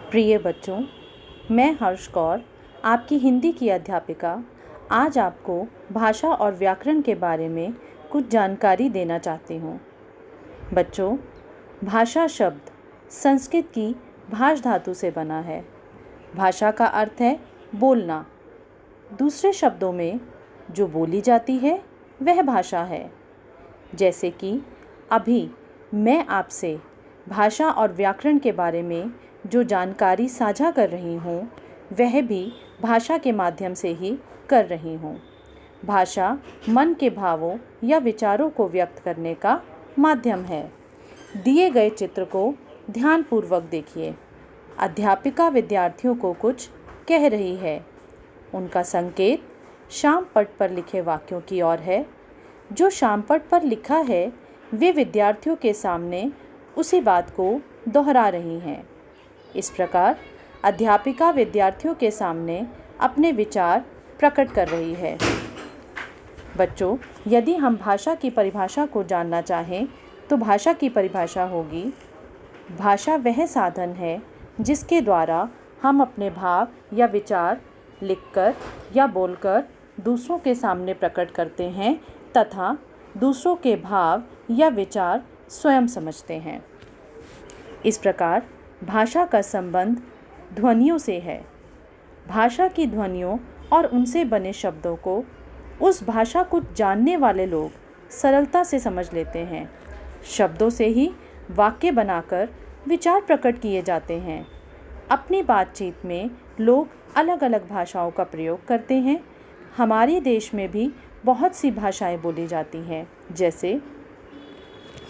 प्रिय बच्चों, मैं हर्ष कौर, आपकी हिंदी की अध्यापिका, आज आपको भाषा और व्याकरण के बारे में कुछ जानकारी देना चाहती हूँ। बच्चों, भाषा शब्द संस्कृत की भाष धातु से बना है। भाषा का अर्थ है बोलना। दूसरे शब्दों में जो बोली जाती है वह भाषा है। जैसे कि अभी मैं आपसे भाषा और व्याकरण के बारे में जो जानकारी साझा कर रही हूँ वह भी भाषा के माध्यम से ही कर रही हूँ। भाषा मन के भावों या विचारों को व्यक्त करने का माध्यम है। दिए गए चित्र को ध्यानपूर्वक देखिए। अध्यापिका विद्यार्थियों को कुछ कह रही है। उनका संकेत श्याम पट पर लिखे वाक्यों की ओर है। जो श्याम पट पर लिखा है वे विद्यार्थियों के सामने उसी बात को दोहरा रही हैं। इस प्रकार अध्यापिका विद्यार्थियों के सामने अपने विचार प्रकट कर रही है। बच्चों, यदि हम भाषा की परिभाषा को जानना चाहें तो भाषा की परिभाषा होगी, भाषा वह साधन है जिसके द्वारा हम अपने भाव या विचार लिखकर या बोलकर दूसरों के सामने प्रकट करते हैं तथा दूसरों के भाव या विचार स्वयं समझते हैं। इस प्रकार भाषा का संबंध ध्वनियों से है। भाषा की ध्वनियों और उनसे बने शब्दों को उस भाषा को जानने वाले लोग सरलता से समझ लेते हैं। शब्दों से ही वाक्य बनाकर विचार प्रकट किए जाते हैं। अपनी बातचीत में लोग अलग अलग भाषाओं का प्रयोग करते हैं। हमारे देश में भी बहुत सी भाषाएं बोली जाती हैं, जैसे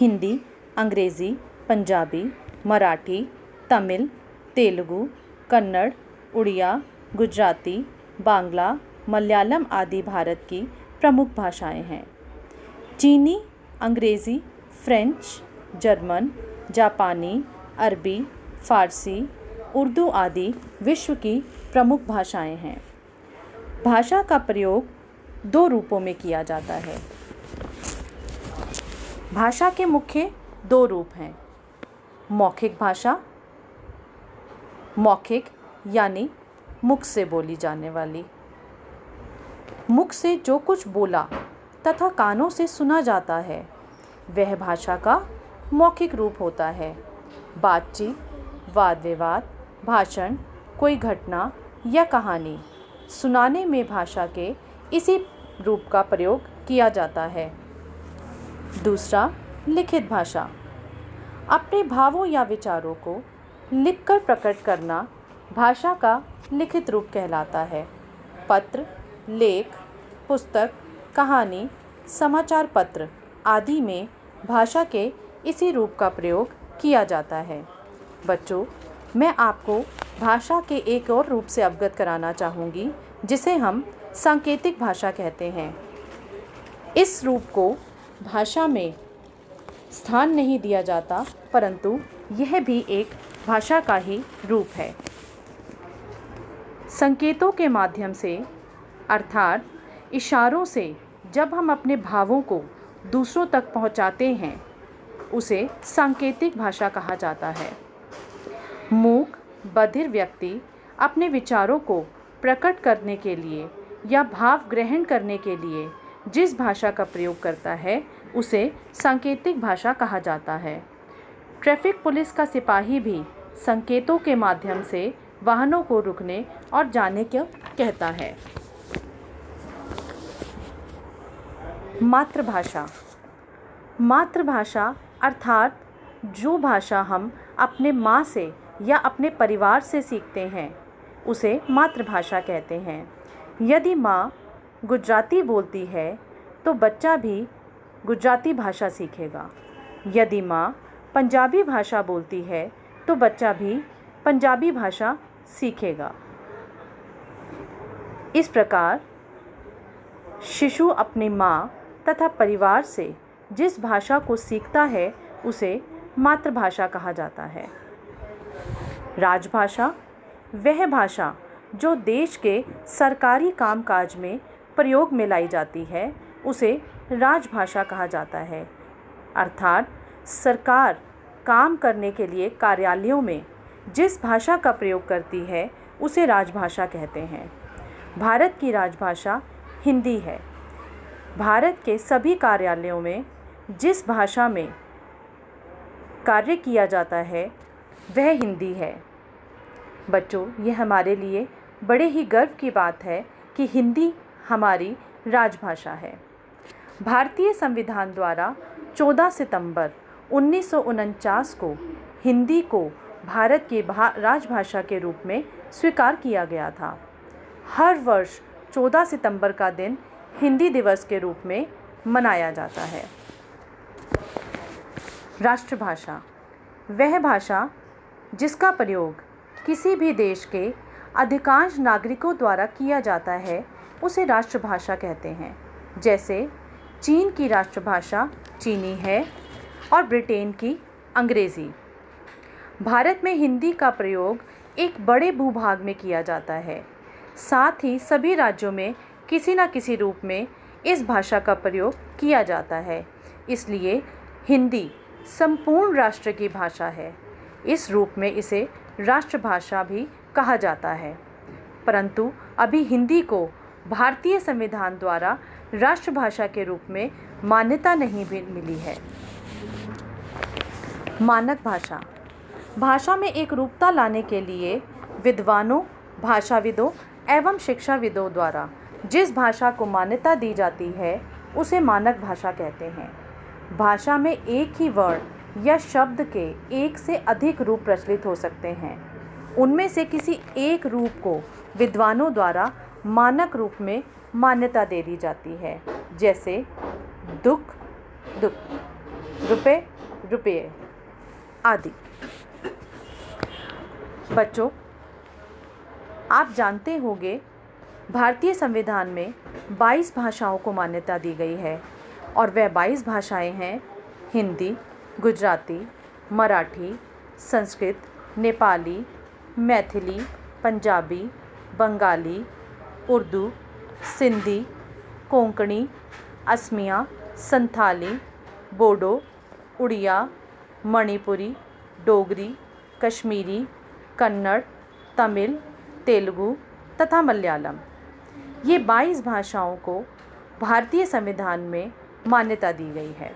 हिंदी, अंग्रेज़ी, पंजाबी, मराठी, तमिल, तेलुगु, कन्नड़, उड़िया, गुजराती, बांग्ला, मलयालम आदि भारत की प्रमुख भाषाएं हैं। चीनी, अंग्रेज़ी, फ्रेंच, जर्मन, जापानी, अरबी, फ़ारसी, उर्दू आदि विश्व की प्रमुख भाषाएं हैं। भाषा का प्रयोग दो रूपों में किया जाता है। भाषा के मुख्य दो रूप हैं। मौखिक भाषा, मौखिक यानी मुख से बोली जाने वाली। मुख से जो कुछ बोला तथा कानों से सुना जाता है वह भाषा का मौखिक रूप होता है। बातचीत, वाद विवाद, भाषण, कोई घटना या कहानी सुनाने में भाषा के इसी रूप का प्रयोग किया जाता है। दूसरा, लिखित भाषा। अपने भावों या विचारों को लिखकर प्रकट करना भाषा का लिखित रूप कहलाता है। पत्र, लेख, पुस्तक, कहानी, समाचार पत्र आदि में भाषा के इसी रूप का प्रयोग किया जाता है। बच्चों, मैं आपको भाषा के एक और रूप से अवगत कराना चाहूँगी जिसे हम सांकेतिक भाषा कहते हैं। इस रूप को भाषा में स्थान नहीं दिया जाता, परंतु यह भी एक भाषा का ही रूप है। संकेतों के माध्यम से अर्थात इशारों से जब हम अपने भावों को दूसरों तक पहुंचाते हैं उसे सांकेतिक भाषा कहा जाता है। मूक, बधिर व्यक्ति अपने विचारों को प्रकट करने के लिए या भाव ग्रहण करने के लिए जिस भाषा का प्रयोग करता है उसे सांकेतिक भाषा कहा जाता है। ट्रैफिक पुलिस का सिपाही भी संकेतों के माध्यम से वाहनों को रुकने और जाने को कहता है। मातृभाषा। मातृभाषा अर्थात जो भाषा हम अपने माँ से या अपने परिवार से सीखते हैं उसे मातृभाषा कहते हैं। यदि माँ गुजराती बोलती है तो बच्चा भी गुजराती भाषा सीखेगा। यदि माँ पंजाबी भाषा बोलती है तो बच्चा भी पंजाबी भाषा सीखेगा। इस प्रकार शिशु अपनी माँ तथा परिवार से जिस भाषा को सीखता है उसे मातृभाषा कहा जाता है। राजभाषा वह भाषा जो देश के सरकारी कामकाज में प्रयोग में लाई जाती है उसे राजभाषा कहा जाता है। अर्थात सरकार काम करने के लिए कार्यालयों में जिस भाषा का प्रयोग करती है उसे राजभाषा कहते हैं। भारत की राजभाषा हिंदी है। भारत के सभी कार्यालयों में जिस भाषा में कार्य किया जाता है वह हिंदी है। बच्चों, ये हमारे लिए बड़े ही गर्व की बात है कि हिंदी हमारी राजभाषा है। भारतीय संविधान द्वारा 14 सितंबर 1949 को हिंदी को भारत की राजभाषा के रूप में स्वीकार किया गया था। हर वर्ष 14 सितंबर का दिन हिंदी दिवस के रूप में मनाया जाता है। राष्ट्रभाषा वह भाषा जिसका प्रयोग किसी भी देश के अधिकांश नागरिकों द्वारा किया जाता है उसे राष्ट्रभाषा कहते हैं। जैसे चीन की राष्ट्रभाषा चीनी है और ब्रिटेन की अंग्रेज़ी। भारत में हिंदी का प्रयोग एक बड़े भूभाग में किया जाता है। साथ ही सभी राज्यों में किसी न किसी रूप में इस भाषा का प्रयोग किया जाता है। इसलिए हिंदी संपूर्ण राष्ट्र की भाषा है। इस रूप में इसे राष्ट्रभाषा भी कहा जाता है। परंतु अभी हिंदी को भारतीय संविधान द्वारा राष्ट्रभाषा के रूप में मान्यता नहीं भी मिली है। मानक भाषा भाषा में एक रूपता लाने के लिए विद्वानों, भाषाविदों एवं शिक्षाविदों द्वारा जिस भाषा को मान्यता दी जाती है उसे मानक भाषा कहते हैं। भाषा में एक ही वर्ण या शब्द के एक से अधिक रूप प्रचलित हो सकते हैं। उनमें से किसी एक रूप को विद्वानों द्वारा मानक रूप में मान्यता दे दी जाती है। जैसे दुख दुख, रुपए रुपये आदि। बच्चों, आप जानते होंगे भारतीय संविधान में 22 भाषाओं को मान्यता दी गई है और वह 22 भाषाएं हैं हिंदी, गुजराती, मराठी, संस्कृत, नेपाली, मैथिली, पंजाबी, बंगाली, उर्दू, सिंधी, कोंकणी, असमिया, संथाली, बोडो, उड़िया, मणिपुरी, डोगरी, कश्मीरी, कन्नड़, तमिल, तेलुगु तथा मलयालम। ये 22 भाषाओं को भारतीय संविधान में मान्यता दी गई है।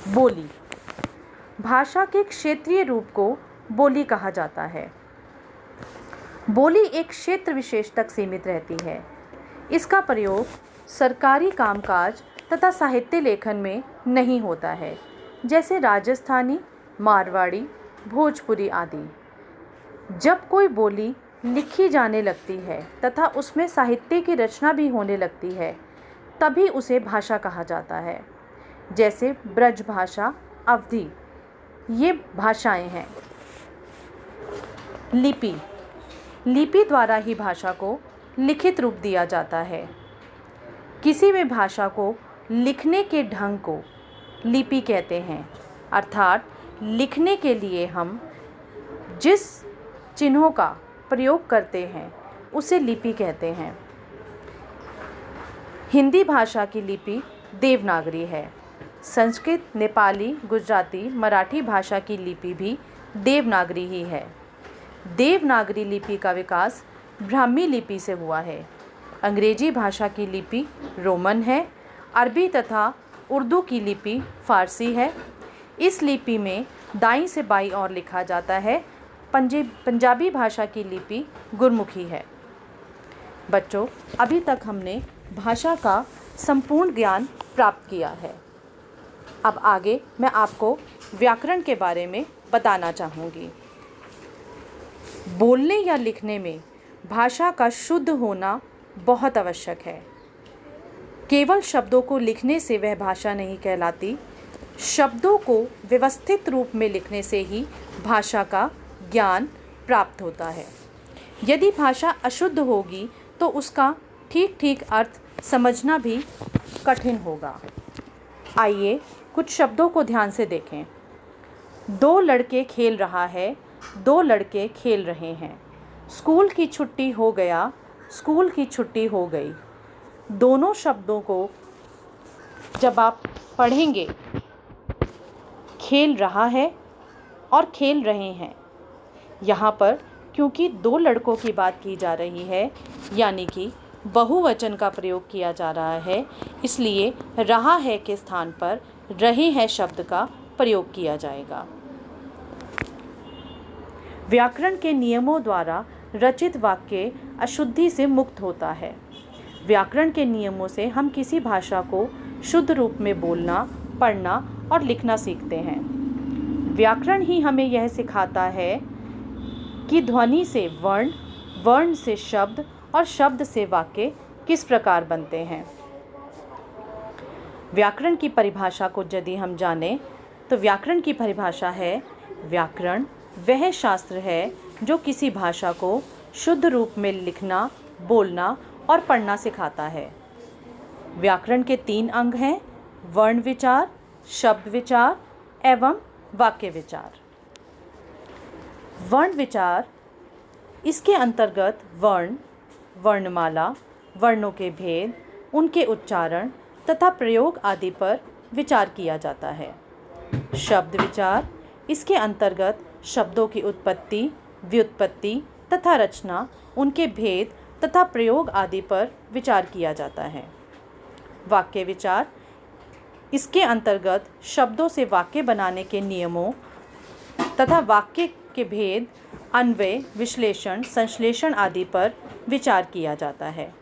बोली भाषा के क्षेत्रीय रूप को बोली कहा जाता है। बोली एक क्षेत्र विशेष तक सीमित रहती है। इसका प्रयोग सरकारी कामकाज तथा साहित्य लेखन में नहीं होता है, जैसे राजस्थानी, मारवाड़ी, भोजपुरी आदि। जब कोई बोली लिखी जाने लगती है तथा उसमें साहित्य की रचना भी होने लगती है तभी उसे भाषा कहा जाता है। जैसे ब्रज भाषा, अवधी, ये भाषाएं हैं। लिपि लिपि द्वारा ही भाषा को लिखित रूप दिया जाता है। किसी भी भाषा को लिखने के ढंग को लिपि कहते हैं। अर्थात लिखने के लिए हम जिस चिन्हों का प्रयोग करते हैं उसे लिपि कहते हैं। हिंदी भाषा की लिपि देवनागरी है। संस्कृत, नेपाली, गुजराती, मराठी भाषा की लिपि भी देवनागरी ही है। देवनागरी लिपि का विकास ब्राह्मी लिपि से हुआ है। अंग्रेजी भाषा की लिपि रोमन है। अरबी तथा उर्दू की लिपि फ़ारसी है। इस लिपि में दाईं से बाईं ओर लिखा जाता है। पंजाबी भाषा की लिपि गुरमुखी है। बच्चों, अभी तक हमने भाषा का संपूर्ण ज्ञान प्राप्त किया है। अब आगे मैं आपको व्याकरण के बारे में बताना चाहूँगी। बोलने या लिखने में भाषा का शुद्ध होना बहुत आवश्यक है। केवल शब्दों को लिखने से वह भाषा नहीं कहलाती। शब्दों को व्यवस्थित रूप में लिखने से ही भाषा का ज्ञान प्राप्त होता है। यदि भाषा अशुद्ध होगी तो उसका ठीक ठीक अर्थ समझना भी कठिन होगा। आइए कुछ शब्दों को ध्यान से देखें। 2 लड़के खेल रहा है, 2 लड़के खेल रहे हैं। स्कूल की छुट्टी हो गया, स्कूल की छुट्टी हो गई। दोनों शब्दों को जब आप पढ़ेंगे, खेल रहा है और खेल रहे हैं। यहाँ पर क्योंकि दो लड़कों की बात की जा रही है, यानी कि बहुवचन का प्रयोग किया जा रहा है, इसलिए रहा है के स्थान पर रहे हैं शब्द का प्रयोग किया जाएगा। व्याकरण के नियमों द्वारा रचित वाक्य अशुद्धि से मुक्त होता है। व्याकरण के नियमों से हम किसी भाषा को शुद्ध रूप में बोलना, पढ़ना और लिखना सीखते हैं। व्याकरण ही हमें यह सिखाता है कि ध्वनि से वर्ण, वर्ण से शब्द और शब्द से वाक्य किस प्रकार बनते हैं। व्याकरण की परिभाषा को यदि हम जानें तो व्याकरण की परिभाषा है, व्याकरण वह शास्त्र है जो किसी भाषा को शुद्ध रूप में लिखना, बोलना और पढ़ना सिखाता है। व्याकरण के 3 अंग हैं, वर्ण विचार, शब्द विचार एवं वाक्य विचार। वर्ण विचार, इसके अंतर्गत वर्ण, वर्णमाला, वर्णों के भेद, उनके उच्चारण तथा प्रयोग आदि पर विचार किया जाता है। शब्द विचार, इसके अंतर्गत शब्दों की उत्पत्ति, व्युत्पत्ति तथा रचना, उनके भेद तथा प्रयोग आदि पर विचार किया जाता है। वाक्य विचार, इसके अंतर्गत शब्दों से वाक्य बनाने के नियमों तथा वाक्य के भेद, अन्वय, विश्लेषण, संश्लेषण आदि पर विचार किया जाता है।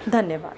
धन्यवाद।